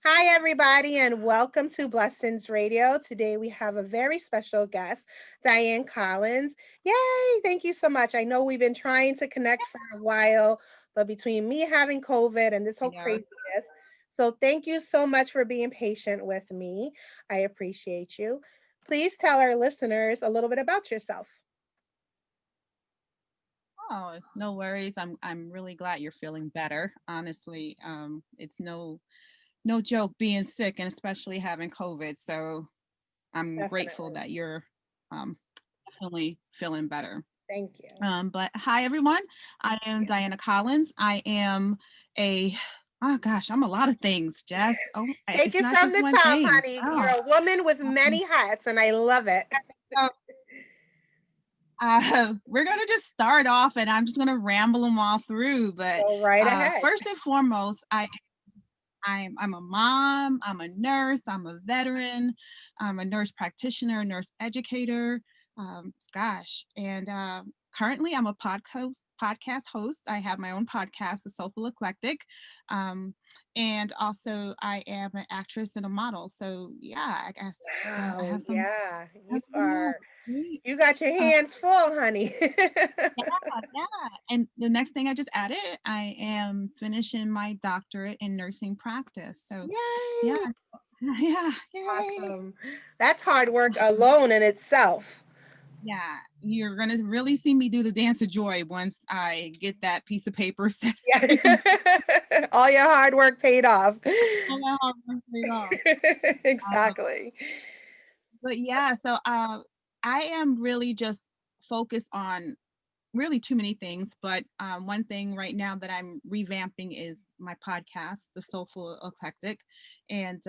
Hi, everybody, and welcome to Blessings Radio. Today we have a very special guest, Diane Collins. Yay! Thank you so much. I know we've been trying to connect for a while, but between me having COVID and this I whole know. craziness, so thank you so much for being patient with me. I appreciate you. Please tell our listeners a little bit about yourself. Oh, no worries. I'm really glad you're feeling better. Honestly, it's no joke being sick and especially having COVID. So I'm grateful Definitely. that you're um definitely feeling better. Thank you. But hi everyone. I am Diana Collins. I am a oh gosh, I'm a lot of things, Jess. Oh, Take it's it not from just the one top, thing. honey. You're Oh. a woman with um, many hats, and I love it. so, we're gonna just start off, and I'm just gonna ramble them all through. But Go right ahead. first and foremost, I'm a mom. I'm a nurse. I'm a veteran. I'm a nurse practitioner, nurse educator. Gosh, and currently I'm a podcast host. I have my own podcast, The Soulful Eclectic, um, and also I am an actress and a model. So yeah, I guess I Wow, have some. yeah, Yeah, great. you got your hands full, honey. Yeah, yeah. And the next thing I just added, I am finishing my doctorate in nursing practice. So, yeah, Yay! yeah, yay. Awesome. That's hard work alone in itself. Yeah, you're gonna really see me do the dance of joy once I get that piece of paper set. Yeah. All your hard work paid off. All my hard work paid off. Um, Exactly. but yeah, so I am really just focused on really too many things, but one thing right now that I'm revamping is my podcast, The Soulful Eclectic, and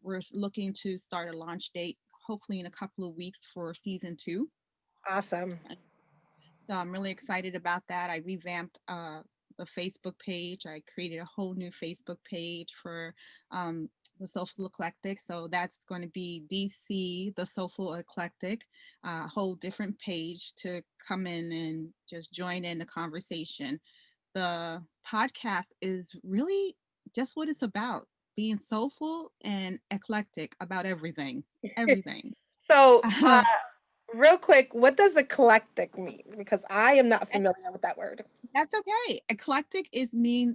we're looking to start a launch date hopefully in a couple of weeks for season 2. Awesome. So I'm really excited about that. I revamped the Facebook page. I created a whole new Facebook page for um, the Soulful Eclectic. So that's going to be DC, the Soulful Eclectic, a whole different page to come in and just join in the conversation. The podcast is really just what it's about, being soulful and eclectic about everything. Everything. So, real quick, what does eclectic mean? Because I am not familiar with that word. That's okay. Eclectic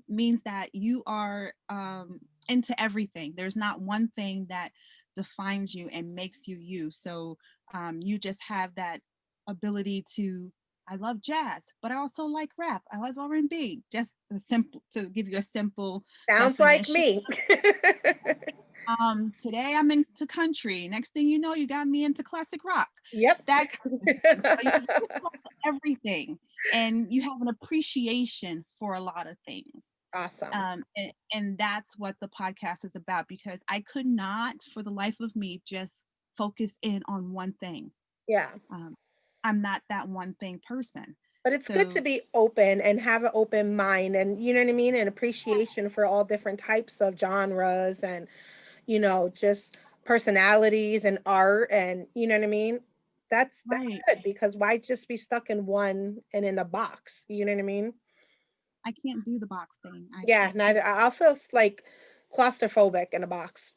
means that you are into everything. There's not one thing that defines you and makes you you. So you just have that ability to. I love jazz, but I also like rap. I like R&B. Just a simple to give you a simple Sounds like definition. me. Today I'm into country. Next thing you know, you got me into classic rock. Yep. That kind of thing. So you just love everything, and you have an appreciation for a lot of things. Awesome. And that's what the podcast is about because I could not, for the life of me, just focus in on one thing. Yeah. Um, I'm not that one thing person. But it's good to So be open and have an open mind and you know what I mean? And appreciation for all different types of genres and, just personalities and art and you know what I mean? That's right, good because why just be stuck in one and in a box? You know what I mean? I can't do the box thing. I Yeah, can't. neither. I'll feel like claustrophobic in a box.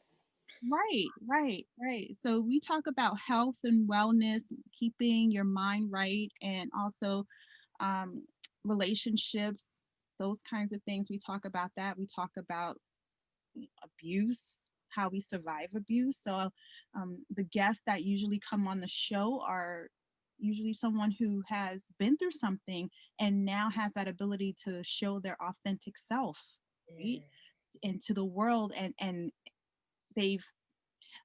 Right, right, right. So we talk about health and wellness, keeping your mind right, and also um, relationships, those kinds of things. We talk about that. We talk about abuse, how we survive abuse. So the guests that usually come on the show are usually someone who has been through something and now has that ability to show their authentic self, right? Into the world and they've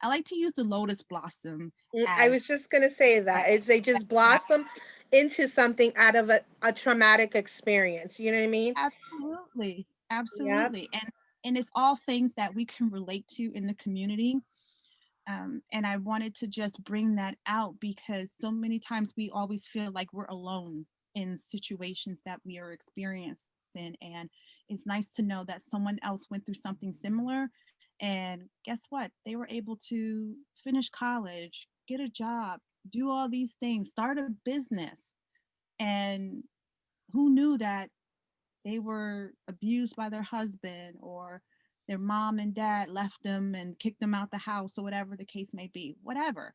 I like to use the lotus blossom I as was just gonna say like that. It's they just blossom into something out of a traumatic experience. You know what I mean? absolutely, Yep. absolutely, and it's all things that we can relate to in the community. And I wanted to just bring that out because so many times we always feel like we're alone in situations that we are experiencing, and it's nice to know that someone else went through something similar. And guess what? They were able to finish college, get a job, do all these things, start a business. And who knew that they were abused by their husband or their mom and dad left them and kicked them out the house or whatever the case may be, whatever.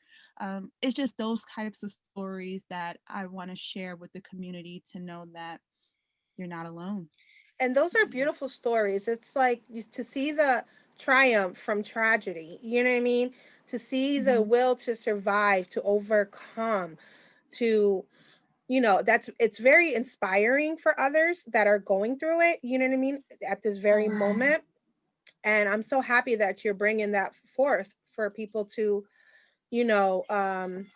It's just those types of stories that I want to share with the community to know that you're not alone. And those are beautiful stories. It's like to see the triumph from tragedy. You know what I mean? To see the Hmm. will to survive, to overcome, to that's it's very inspiring for others that are going through it. You know what I mean? At this very Right. moment, and I'm so happy that you're bringing that forth for people to you know um,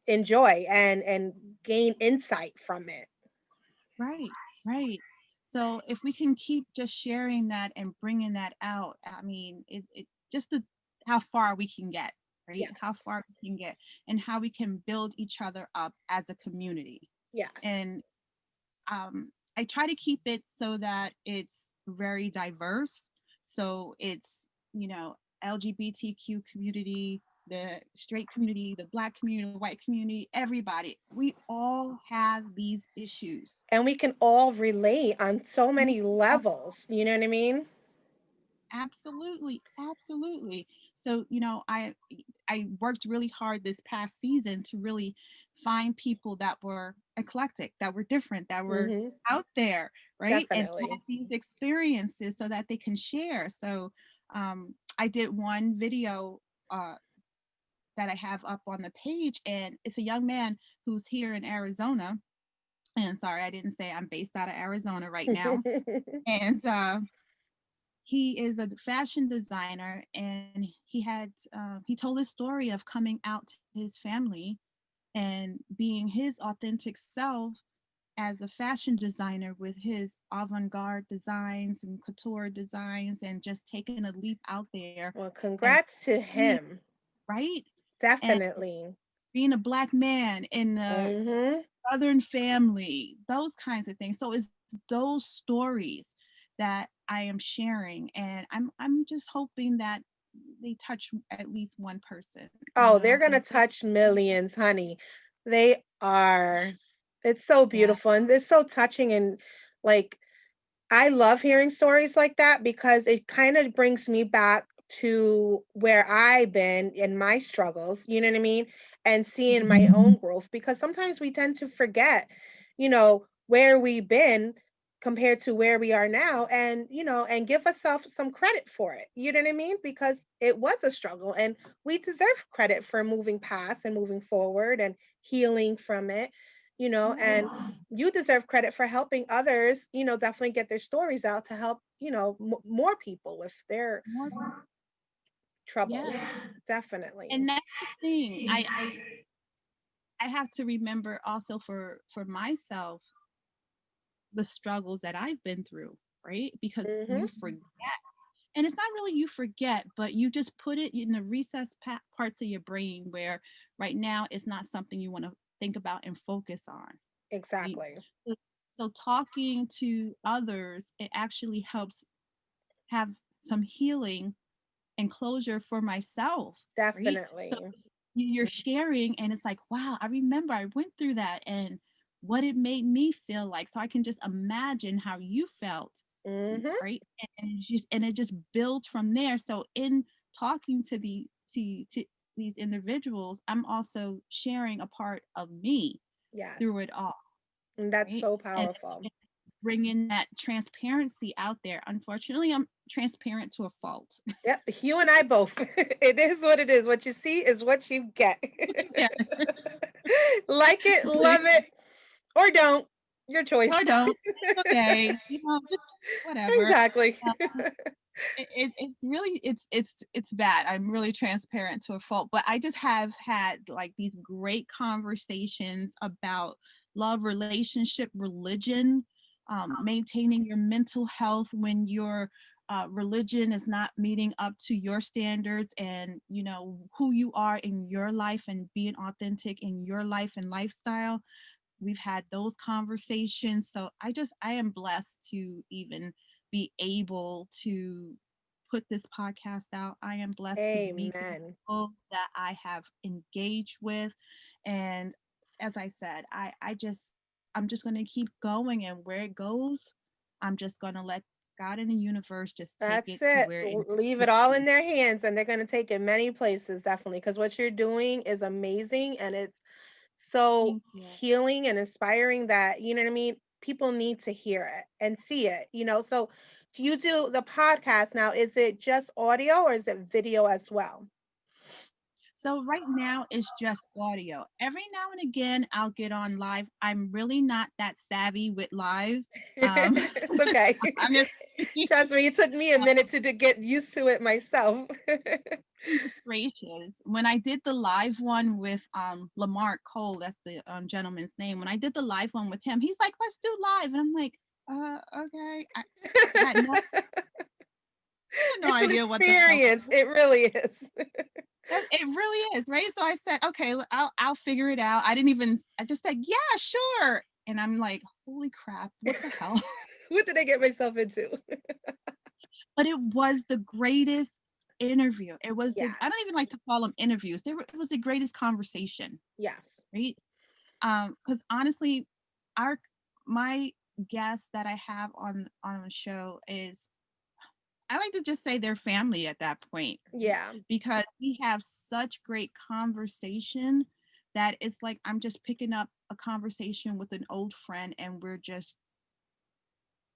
enjoy and gain insight from it. Right, right. So if we can keep just sharing that and bringing that out, I mean, it just the how far we can get, right? How Yes, far we can get, and how we can build each other up as a community. yes. And I try to keep it so that it's very diverse. So it's, LGBTQ community, the straight community, the black community, the white community, everybody. We all have these issues. And we can all relate on so We many all- levels. You know what I mean? Absolutely, absolutely. So, I worked really hard this past season to really find people that were eclectic, that were different, that were Hmm. out there, right? And had Definitely. these experiences so that they can share. So, I did one video uh, that I have up on the page, and it's a young man who's here in Arizona. And sorry, I didn't say I'm based out of Arizona right now. And he is a fashion designer, and he told his story of coming out to his family and being his authentic self as a fashion designer with his avant-garde designs and couture designs and just taking a leap out there Well, and congrats to being him. right and Definitely. being a black man in a Hmm. southern family, those kinds of things. So it's those stories that I am sharing, and I'm just hoping that they touch at least one person, Oh, they're going to and touch millions, honey. They are. It's so yeah. beautiful and it's so touching. And like, I love hearing stories like that because it kind of brings me back to where I've been in my struggles, you know what I mean? And seeing my Mhm. own growth because sometimes we tend to forget, where we've been compared to where we are now and, and give ourselves some credit for it. You know what I mean? Because it was a struggle and we deserve credit for moving past and moving forward and healing from it, and Right. you deserve credit for helping others, definitely get their stories out to help, more people with their More, troubles. yeah. Definitely. And that's the thing. I have to remember also for myself the struggles that I've been through, right? Because Mhm. you forget. And it's not really you forget, but you just put it in the recess parts of your brain where right now it's not something you want to think about and focus on, right? Exactly. So, so talking to others, it actually helps have some healing and closure for myself, right? So Definitely. you're sharing, and it's like, wow, I remember I went through that and what it made me feel like. So I can just imagine how you felt, Mhm. right? And it just builds from there. So in talking to to these individuals, I'm also sharing a part of me Yes. through it all, And that's right? so And powerful. bringing that transparency out there. Unfortunately, I'm transparent to a fault. Yep, you and I both. It is what it is. What you see is what you get. Yeah. Like it, love it, or don't. Your choice. Or don't. It's okay. It's whatever. Exactly. Uh, it's really it's bad. I'm really transparent to a fault, but I just have had like these great conversations about love, relationship, religion, maintaining your mental health when your religion is not meeting up to your standards, and who you are in your life and being authentic in your life and lifestyle. We've had those conversations. So I am blessed to even be able to put this podcast out. I am blessed to meet the Amen. people that I have engaged with. And as I said, I'm just going to keep going, and where it goes, I'm just going to let God in the universe just take That's it to it. where it needs Leave to it all in be. their hands and they're going to take it many places, definitely, because what you're doing is amazing and it's so Thank you. healing and inspiring that, you know what I mean? People need to hear it and see it, So, do you do the podcast now? Is it just audio or is it video as well? So right now it's just audio. Every now and again I'll get on live. I'm really not that savvy with live. Um It's okay. I'm just Trust me, it took me a minute to get used to it myself. goodness gracious. When I did the live one with Lamar Cole, that's the gentleman's name. When I did the live one with him, he's like, "Let's do live." And I'm like, okay. I had no It's an idea what the hell. experience. It really is. It really is, right? So I said, "Okay, I'll figure it out." I just said, "Yeah, sure." And I'm like, "Holy crap, what the hell?" What did I get myself into? But it was the greatest interview. It was the Yes. I don't even like to call them interviews. It was the greatest conversation, Yes. right? Because honestly, our my guests that I have on a show is I like to just say they're family at that point, right? Yeah. Because we have such great conversation that it's like I'm just picking up a conversation with an old friend and we're just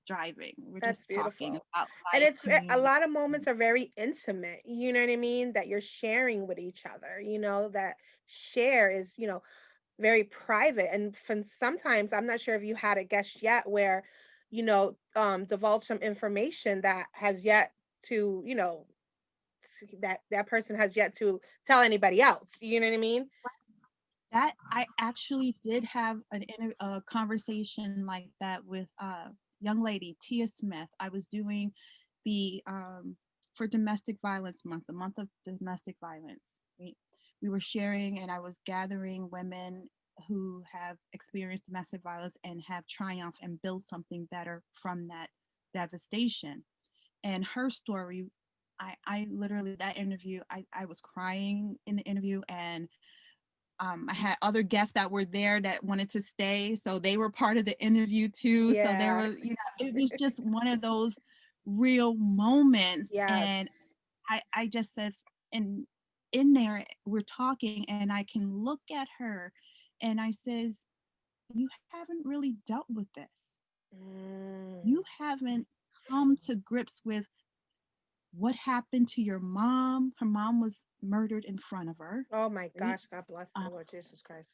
driving. We're That's just talking beautiful. about And life, a community. lot of moments are very intimate, you know what I mean? That you're sharing with each other, that share is, very private. And from sometimes, I'm not sure if you had a guest yet where, divulge some information that has yet to, that person has yet to tell anybody else. You know what I mean? That I actually did have a conversation like that with a young lady, Tia Smith. I was doing the for Domestic Violence Month, the month of domestic violence. We were sharing, and I was gathering women who have experienced domestic violence and have triumphed and built something better from that devastation. And her story, I literally that interview, I was crying in the interview, and I had other guests that were there that wanted to stay, so they were part of the interview too. So there Yeah. was, it was just one of those real moments. Yes. And I just says, and in there we're talking, and I can look at her, and I says, "You haven't really dealt with this. Mm. You haven't come to grips with what happened to your mom. Her mom was murdered in front of her, Oh my right? gosh. God bless Um, her, Lord Jesus Christ.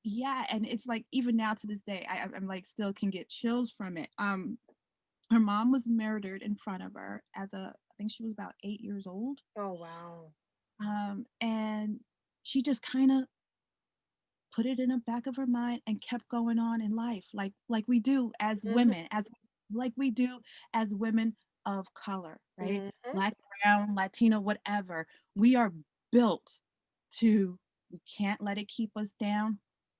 yeah, and it's like even now to this day I'm like still can get chills from it. Her mom was murdered in front of her as a I think she was about 8 years old. Oh wow. And she just kind of put it in the back of her mind and kept going on in life, like we do as Hmm. women, as like we do as women of color, right? Hmm. Black, brown, Latino, whatever. We are built to, we can't let it keep us down.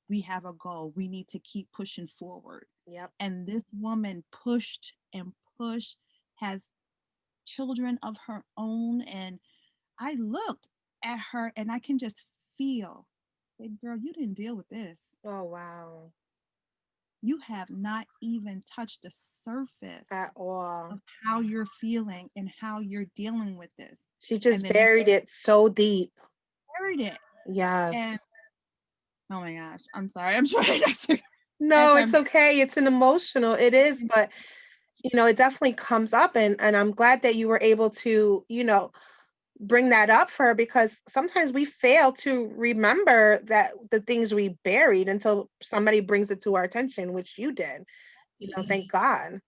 We have a goal. We need to keep pushing forward. Yep. And this woman pushed and pushed, has children of her own. And I looked at her and I can just feel, baby girl, you didn't deal with this. Oh wow. You have not even touched the surface At all. of how you're feeling and how you're dealing with this. She And just the next buried it so deep. buried it. And Yes. oh my gosh, I'm sorry. I'm trying not to as No, it's I'm okay. It's an emotional. It is, but it definitely comes up and I'm glad that you were able to, bring that up for her because sometimes we fail to remember that the things we buried until somebody brings it to our attention, which you did. Thank God.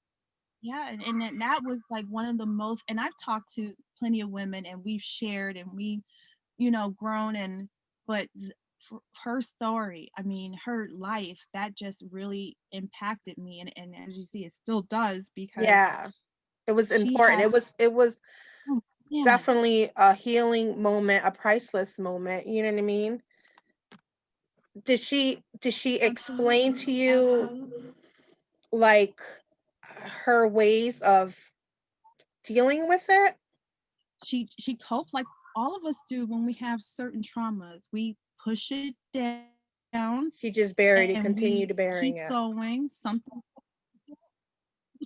yeah, and that was like one of the most, and I've talked to plenty of women and we've shared and we, grown, and but for her story, I mean, her life, that just really impacted me, and as you see, it still does because Yeah. It was she important. had, It was oh, yeah, definitely a healing moment, a priceless moment. You know what I mean? Did she explain absolutely, to you absolutely. like her ways of dealing with it? She coped like all of us do when we have certain traumas. We push it down She just and buried it, we continued keep burying it. going. Something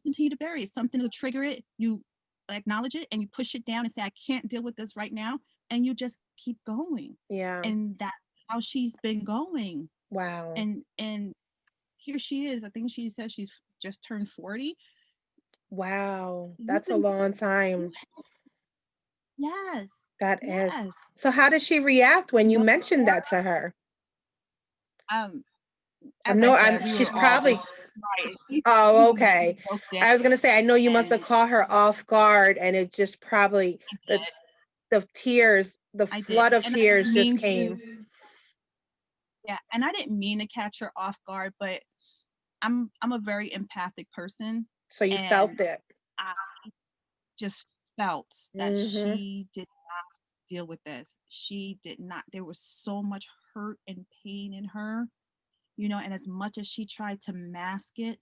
continue to bury it. Something will trigger it. You acknowledge it and you push it down and say, I can't deal with this right now. And you just keep going. Yeah. And that's how she's been going. Wow. And here she is. I think she said she's just turned 40. Wow. You That's a can long you time. yes. That is. Yes. So how did she react when you No, mentioned that to her? um, I as I know I'm said, we she's were all probably just right. oh, We okay. broke down I was gonna say I know you must have and caught her off guard and it just probably I the did. the tears, the I did. flood of And I didn't tears just mean came. to yeah, and I didn't mean to catch her off guard, but I'm a very empathic person So you and felt it. I just felt that Mhm. she did not deal with this. She did not. There was so much hurt and pain in her, and as much as she tried to mask it,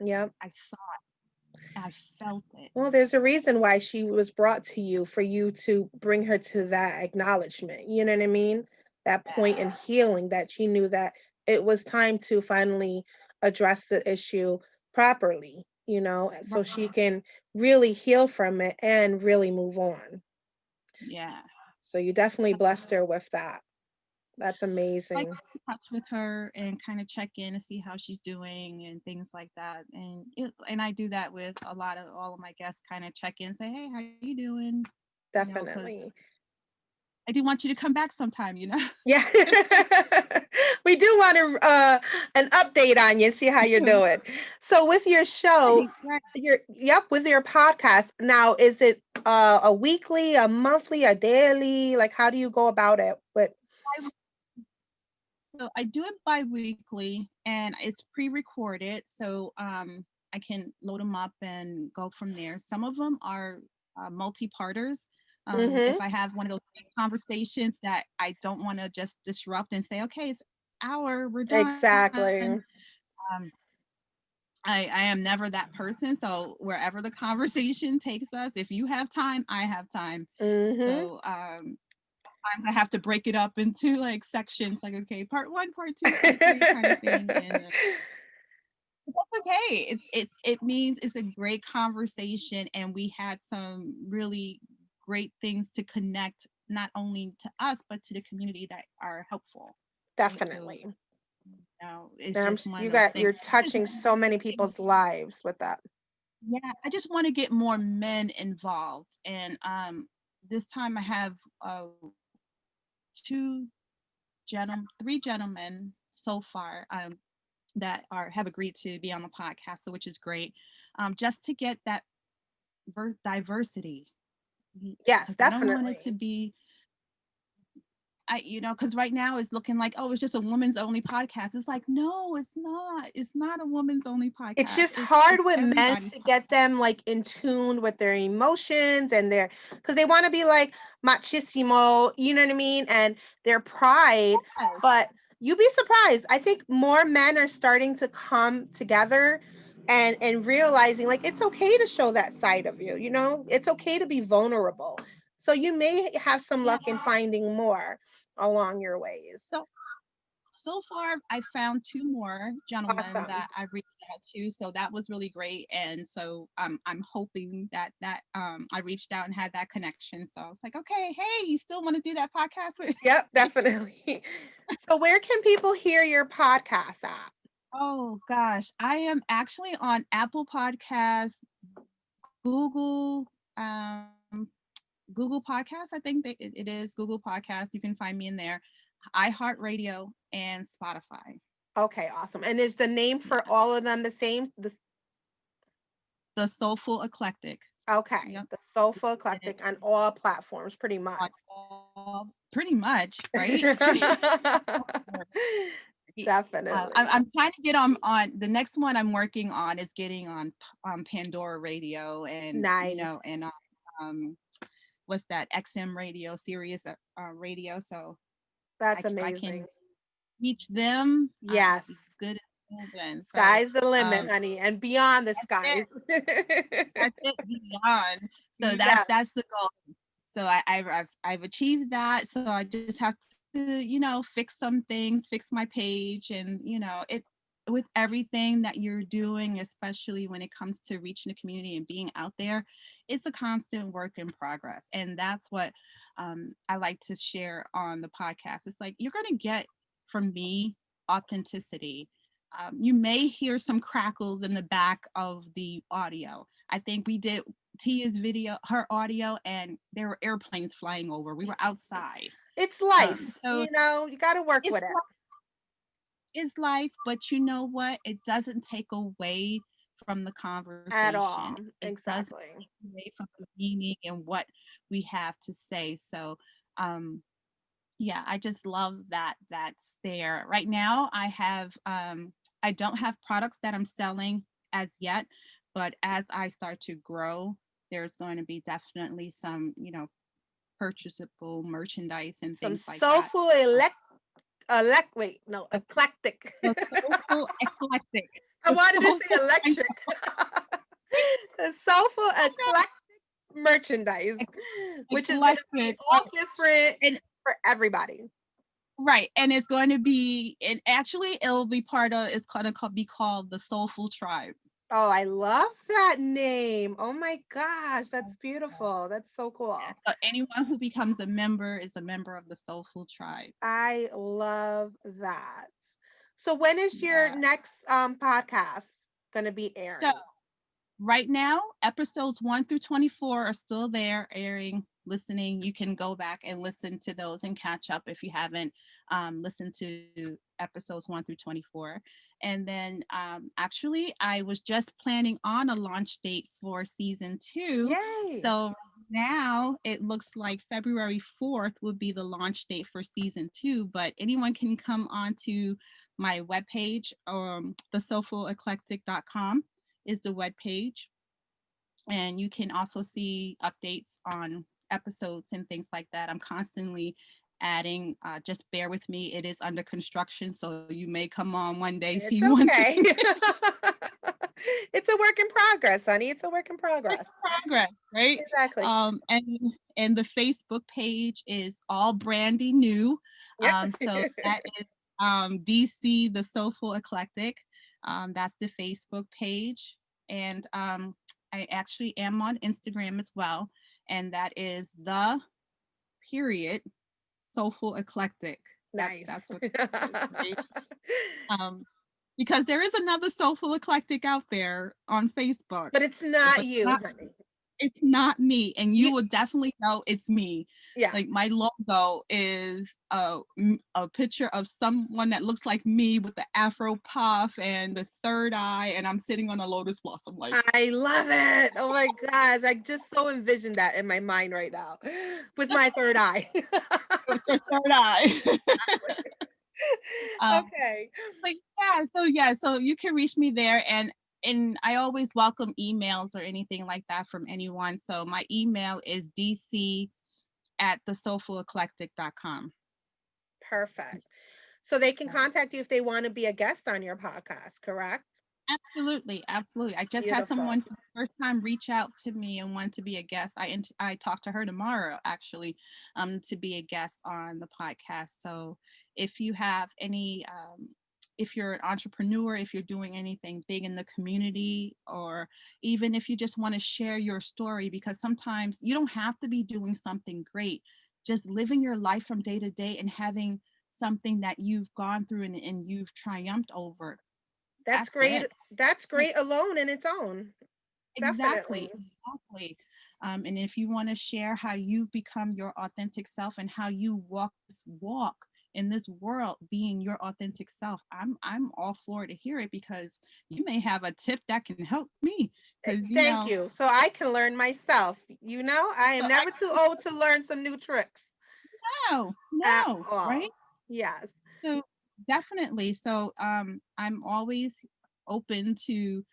Yep. I saw it. I felt it. Well, there's a reason why she was brought to you for you to bring her to that acknowledgement. You know what I mean? That point in Yeah. healing that she knew that it was time to finally address the issue properly, so Right. she can really heal from it and really move on. Yeah. So you definitely blessed her with that. That's I amazing. keep in touch with her and kind of check in and see how she's doing and things like that. And I do that with a lot of all of my guests. Kind of check in, say, hey, how you doing? Because Definitely. I do want you to come back sometime. Yeah. We do want to an update on you, see how you're doing. So with your show, Right, right. with your podcast, now is it a weekly, a monthly, a daily? Like how do you go about it? But So I do it bi-weekly and it's pre-recorded. So I can load them up and go from there. Some of them are multi-parters. mhm. If I have one of those big conversations that I don't want to just disrupt and say, okay, it's an hour, we're done. Exactly. Um, I am never that person. So wherever the conversation takes us, if you have time, I have time. Mhm. So sometimes I have to break it up into like sections, like okay, part one, part two, part three, kind of thing, and that's okay. It means it's a great conversation, and we had some really great things to connect not only to us but to the community that are helpful, right? So Definitely. it's And just one you of those got things. you're touching so many people's lives with that. Yeah, I just want to get more men involved, and this time I have two three gentlemen so far that are have agreed to be on the podcast, so which is great, just to get that diversity, Yes, because I don't want it definitely. to be because right now it's looking like, oh, it's just a woman's only podcast. It's like, no, it's not. It's not a woman's only It's podcast. just It's hard it's with men everybody's to podcast. get them like in tune with their emotions and their because they want to be like machismo, you know what I mean, and their pride. Yes. But you'd be surprised. I think more men are starting to come together and realizing like it's okay to show that side of you. It's okay to be vulnerable. So you may have some Yeah. luck in finding more along your ways. So far, I found two more gentlemen Awesome. that I reached out to, so that was really great. And so I'm hoping that I reached out and had that connection. So I was like, okay, hey, you still want to do that podcast with? Yep, definitely. So where can people hear your podcast at? Oh gosh, I am actually on Apple Podcasts, Google, Google Podcasts. I think that it is Google Podcasts. You can find me in there, iHeartRadio, and Spotify. Okay, awesome. And is the name for Yeah, all of them the same? the Soulful Eclectic. Okay, Yep. the Soulful Eclectic on all platforms, pretty much. On pretty much, right? Pretty Definitely. I'm trying to get on the next one I'm working on is getting on Pandora Radio and Nice. um what's that XM radio Sirius radio, so That's I can amazing. reach them. I'll Yes. be good at then. So Sky's the limit, um honey, and beyond the that's it. skies. That's it beyond. So Yeah, that's the goal. So I've achieved that. So I just have to, fix some things, fix my page, and it. with everything that you're doing, especially when it comes to reaching the community and being out there, it's a constant work in progress. And that's what I like to share on the podcast. It's like you're going to get from me authenticity. You may hear some crackles in the back of the audio. I think we did Tia's video, her audio, and there were airplanes flying over. We were outside. It's life, So you got to work it's with it is life, but you know what? It doesn't take away from the at conversation. all. It doesn't Exactly. take away from the meaning and what we have to say. So, um, yeah, I just love that that's there. Right now, I don't have products that I'm selling as yet, but as I start to grow, there's going to be definitely some, purchasable merchandise and Some things like that. soulful wait, no, eclectic. The soulful eclectic. I The wanted to say soulful electric. The soulful eclectic merchandise, which is going to be eclectic. all different And for everybody. right. And it's going to be, and actually it'll be part of, it's going to be called the Soulful Tribe. Oh, I love that name. Oh my gosh, that's Yes, beautiful. That's so yes. cool. So anyone who becomes a member is a member of the Soulful Tribe. I love that. So when is your Yeah. next podcast going to be So airing? right now, episodes 1 through 24 are still there, airing, listening. You can go back and listen to those and catch up if you haven't listened to episodes 1 through 24. And then actually, I was just planning on a launch date for season 2. Yay. So now it looks like February 4th would be the launch date for season 2, but anyone can come on to my webpage, thesoulfuleclectic.com is the web page, and you can also see updates on episodes and things like that. I'm constantly adding. Just bear with me, it is under construction, so you may come on one day, It's see one thing. okay. It's a work in progress, honey. It's a work in progress. Progress, right? Exactly. And the Facebook page is all brandy new. Yep. So that is DC the Soulful Eclectic. That's the Facebook page. And I actually am on Instagram as well, and that is the period Soulful Eclectic. That's Nice. that's what it is, right? Um, because there is another Soulful Eclectic out there on Facebook, But it's not but you, not honey. it's not me, and you You, will definitely know it's me. yeah. Like my logo is a picture of someone that looks like me with the afro puff and the third eye, and I'm sitting on a lotus blossom. Like I love it. Oh my gosh. I just so envisioned that in my mind right now with my third eye. with the third eye. um, Okay. but so you can reach me there, and I always welcome emails or anything like that from anyone. So my email is dc@thesoulfuleclectic.com. Perfect. So they can contact you if they want to be a guest on your podcast, correct? Absolutely, absolutely. I just had Beautiful. someone for the first time reach out to me and want to be a guest. I talked to her tomorrow actually, to be a guest on the podcast. So if you have any, if you're an entrepreneur, if you're doing anything big in the community, or even if you just want to share your story, because sometimes you don't have to be doing something great. Just living your life from day to day and having something that you've gone through and you've triumphed over, That's that's great. it. That's Like, great alone in its own. exactly, Definitely. exactly. And if you want to share how you become your authentic self and how you walk this walk in this world being your authentic self, I'm all for to hear it, because you may have a tip that can help me. Because Thank you. So I can learn myself. I am so I never too old to learn some new tricks know, at no, right? all. Yes. So definitely. So I'm always open to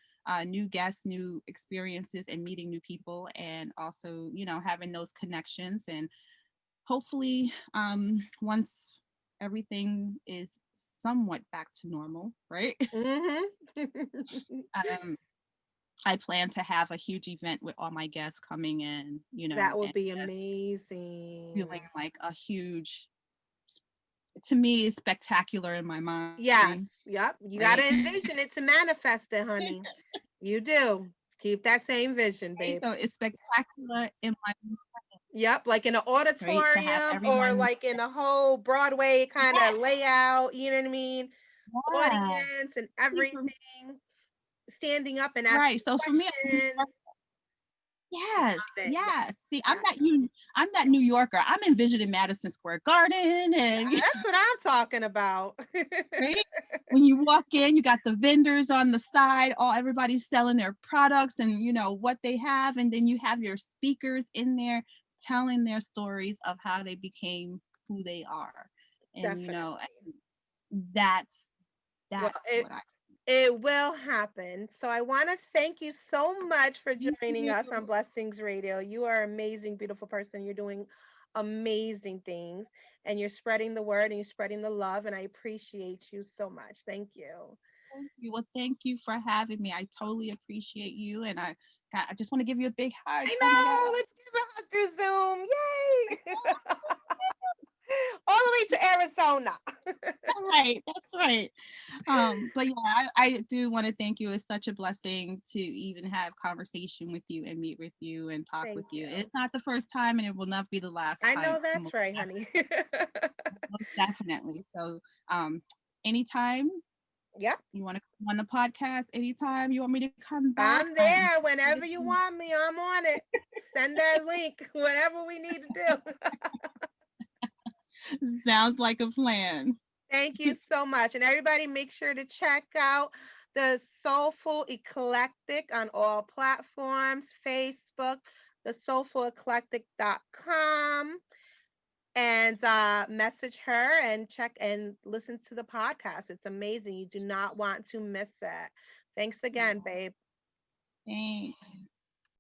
new guests, new experiences, and meeting new people, and also having those connections. And hopefully, once everything is somewhat back to normal, right? Hmm. um, I plan to have a huge event with all my guests coming in, That would and be just amazing. doing like a huge to me is spectacular in my mind, Yes. Yep. right? You got to envision it to manifest it, honey. You do. Keep that same vision, Right? babe. So it's spectacular in my Yep, like in an right to have auditorium or everyone. like in a whole Broadway kind of layout, you know what I mean? Yeah. Audience and See, for everything, standing up and right. asking So for me, I'm New questions. York. Yes, Love it. Yes, yes. See, yes. I'm that New Yorker. I'm envisioning Madison Square Garden and That's what I'm talking about. right? When you walk in, you got the vendors on the side, all everybody's selling their products and what they have, and then you have your speakers in there telling their stories of how they became who they are. And Definitely. that's Well, that's it what I it will happen. So I want to thank you so much for thank joining us on you. Blessings Radio. You are an amazing, beautiful person. You're doing amazing things and you're spreading the word and you're spreading the love. And I appreciate you so much. Thank you. Thank you. Well, thank you for having me. I totally appreciate you, and I just want to give you a big hug. I Oh my god. know. Let's give a hug through Zoom. Yay. All the way to Arizona. Right, that's right. But yeah, I do want to thank you. It's such a blessing to even have conversation with you and meet with you and talk with Thank you. you. It's not the first time, and it will not be the last I time. know that's right, honey. Most definitely. So, anytime Yep. you want to come on the podcast, anytime you want me to come back, I'm I'm there whenever you want me. I'm on it. Send that link, whatever we need to do. sounds like a plan. Thank you so much. And everybody, make sure to check out the Soulful Eclectic on all platforms Facebook, the soulfuleclectic.com, and message her and check and listen to the podcast. It's amazing. You do not want to miss it. Thanks again, babe. Thanks.